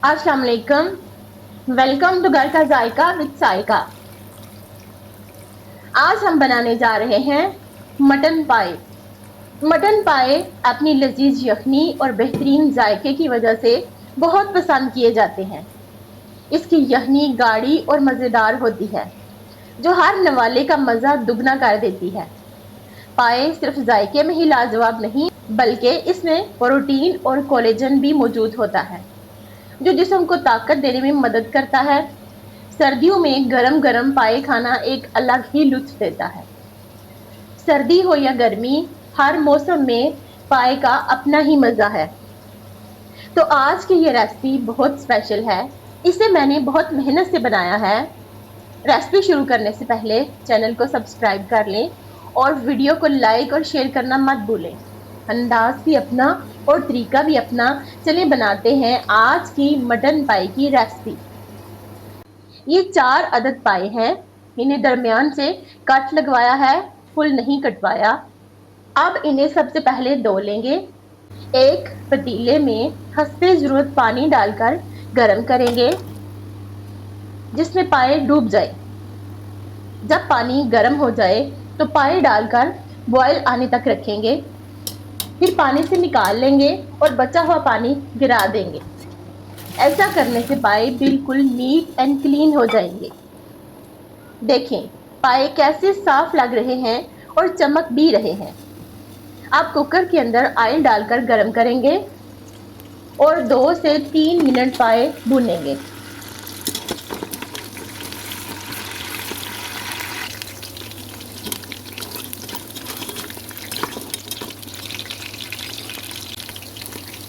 अस्सलाम वालेकुम। Welcome to घर का जायका विद सायका। आज हम बनाने जा रहे हैं मटन पाए। मटन पाए अपनी लजीज यखनी और बेहतरीन जायके की वजह से बहुत पसंद किए जाते हैं। इसकी यखनी गाढ़ी और मज़ेदार होती है जो हर नवाले का मज़ा दुगना कर देती है। पाए सिर्फ जायके में ही लाजवाब नहीं बल्कि इसमें प्रोटीन और कोलेजन भी मौजूद होता है जो जिस्म को ताकत देने में मदद करता है। सर्दियों में गरम गरम पाए खाना एक अलग ही लुत्फ देता है। सर्दी हो या गर्मी, हर मौसम में पाए का अपना ही मजा है। तो आज की ये रेसिपी बहुत स्पेशल है। इसे मैंने बहुत मेहनत से बनाया है। रेसिपी शुरू करने से पहले चैनल को सब्सक्राइब कर लें और वीडियो को लाइक और शेयर करना मत भूलें। अंदाज भी अपना और तरीका भी अपना। चलिए बनाते हैं आज की मटन पाए की रेसिपी। ये 4 अदद पाए हैं। इन्हें दरमियान से कट लगवाया है, फुल नहीं कटवाया। अब इन्हें सबसे पहले धो लेंगे। एक पतीले में हस्बे जरूरत पानी डालकर गरम करेंगे जिसमें पाए डूब जाए। जब पानी गर्म हो जाए तो पाए डालकर बॉयल आने तक रखेंगे। फिर पानी से निकाल लेंगे और बचा हुआ पानी गिरा देंगे। ऐसा करने से पाए बिल्कुल नीट एंड क्लीन हो जाएंगे। देखें पाए कैसे साफ लग रहे हैं और चमक भी रहे हैं। आप कुकर के अंदर ऑयल डालकर गरम करेंगे और 2 से 3 मिनट पाए भूनेंगे।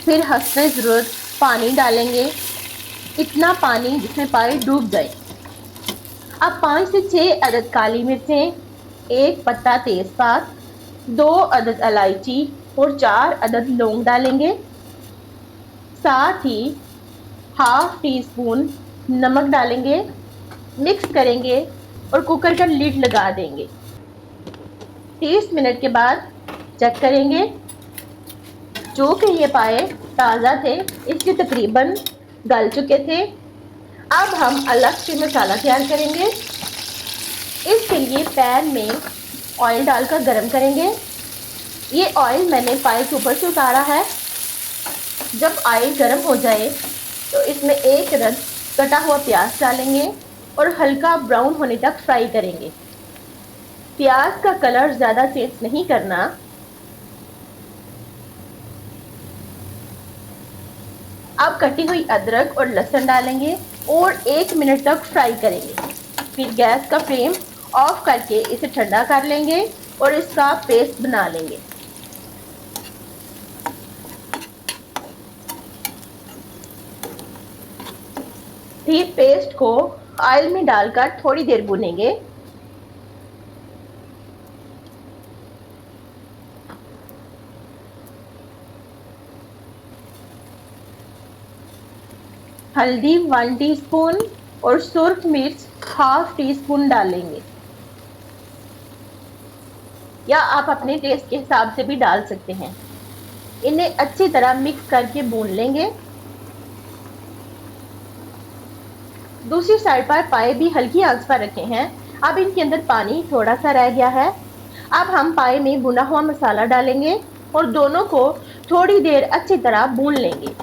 फिर हस्बे जरूरत पानी डालेंगे, इतना पानी जिसमें पाए डूब जाए। अब 5 से 6 अदद काली मिर्चें, 1 पत्ता तेजपात, 2 अदद इलायची और 4 अदद लौंग डालेंगे। साथ ही हाफ टी स्पून नमक डालेंगे, मिक्स करेंगे और कुकर का लिड लगा देंगे। 30 मिनट के बाद चेक करेंगे। जो कि ये पाए ताज़ा थे इसलिए तकरीबन गल चुके थे। अब हम अलग से मसाला तैयार करेंगे। इसके लिए पैन में ऑयल डालकर गरम करेंगे। ये ऑयल मैंने पाए के ऊपर से उतारा है। जब ऑयल गर्म हो जाए तो इसमें 1 अदद कटा हुआ प्याज डालेंगे और हल्का ब्राउन होने तक फ्राई करेंगे। प्याज का कलर ज़्यादा चेंज नहीं करना। अब कटी हुई अदरक और लहसुन डालेंगे और 1 मिनट तक फ्राई करेंगे। फिर गैस का फ्लेम ऑफ करके इसे ठंडा कर लेंगे और इसका पेस्ट बना लेंगे। फिर पेस्ट को ऑयल में डालकर थोड़ी देर भूनेंगे। हल्दी 1 टीस्पून और सुर्ख मिर्च हाफ टी स्पून डालेंगे या आप अपने टेस्ट के हिसाब से भी डाल सकते हैं। इन्हें अच्छी तरह मिक्स करके भून लेंगे। दूसरी साइड पर पाए भी हल्की आंच पर रखे हैं। अब इनके अंदर पानी थोड़ा सा रह गया है। अब हम पाए में भुना हुआ मसाला डालेंगे और दोनों को थोड़ी देर अच्छी तरह भून लेंगे।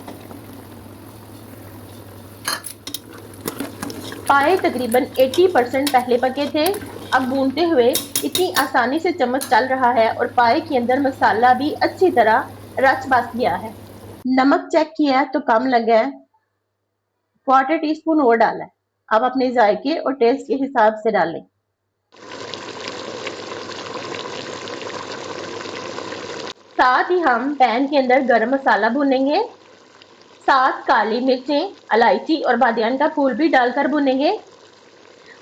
पाए तकरीबन 80% पहले पके थे। अब भूनते हुए इतनी आसानी से चम्मच चल रहा है और पाए के अंदर मसाला भी अच्छी तरह रच बस गया है। नमक चेक किया तो कम लगा है, 1/4 टीस्पून और डाला है। अब अपने जायके और टेस्ट के हिसाब से डालें। साथ ही हम पैन के अंदर गरम मसाला भूनेंगे। साथ काली मिर्चें, इलायची और बादियान का फूल भी डालकर भूनेंगे।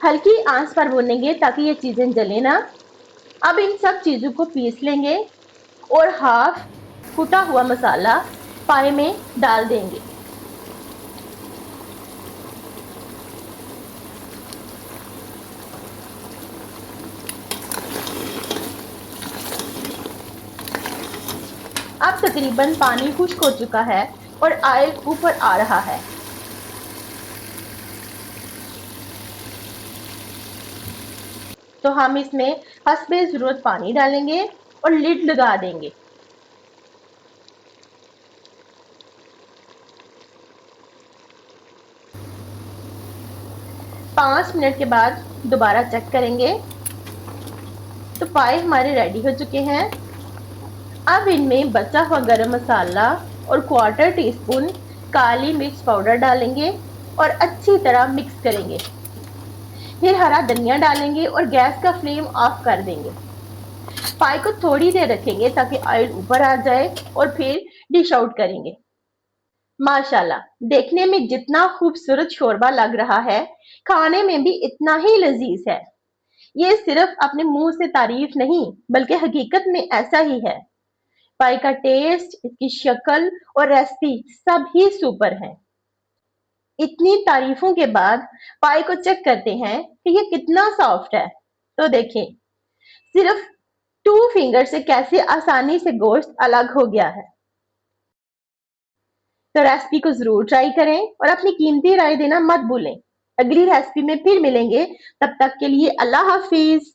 हल्की आंच पर भूनेंगे ताकि ये चीजें जले ना। अब इन सब चीजों को पीस लेंगे और हाफ कुटा हुआ मसाला पाए में डाल देंगे। अब तकरीबन पानी खुश्क हो चुका है और ऑयल ऊपर आ रहा है। तो हम इसमें हस्बे ज़रूरत पानी डालेंगे और लिड लगा देंगे। पाँच मिनट के बाद दोबारा चेक करेंगे तो पाए हमारे रेडी हो चुके हैं। अब इनमें बचा हुआ गरम मसाला और क्वार्टर टी स्पून काली मिर्च पाउडर डालेंगे और अच्छी तरह मिक्स करेंगे। फिर हरा धनिया डालेंगे और गैस का फ्लेम ऑफ कर देंगे। पाई को थोड़ी देर रखेंगे ताकि ऑयल ऊपर आ जाए और फिर डिश आउट करेंगे। माशाल्लाह, देखने में जितना खूबसूरत शोरबा लग रहा है, खाने में भी इतना ही लजीज है। ये सिर्फ अपने मुंह से तारीफ नहीं, बल्कि हकीकत में ऐसा ही है। पाई का टेस्ट, इसकी शक्ल और रेसिपी सब ही सुपर है। इतनी तारीफों के बाद पाई को चेक करते हैं कि ये कितना सॉफ्ट है। तो देखें, सिर्फ टू फिंगर से कैसे आसानी से गोश्त अलग हो गया है। तो रेसिपी को जरूर ट्राई करें और अपनी कीमती राय देना मत भूलें। अगली रेसिपी में फिर मिलेंगे, तब तक के लिए अल्लाह हाफिज।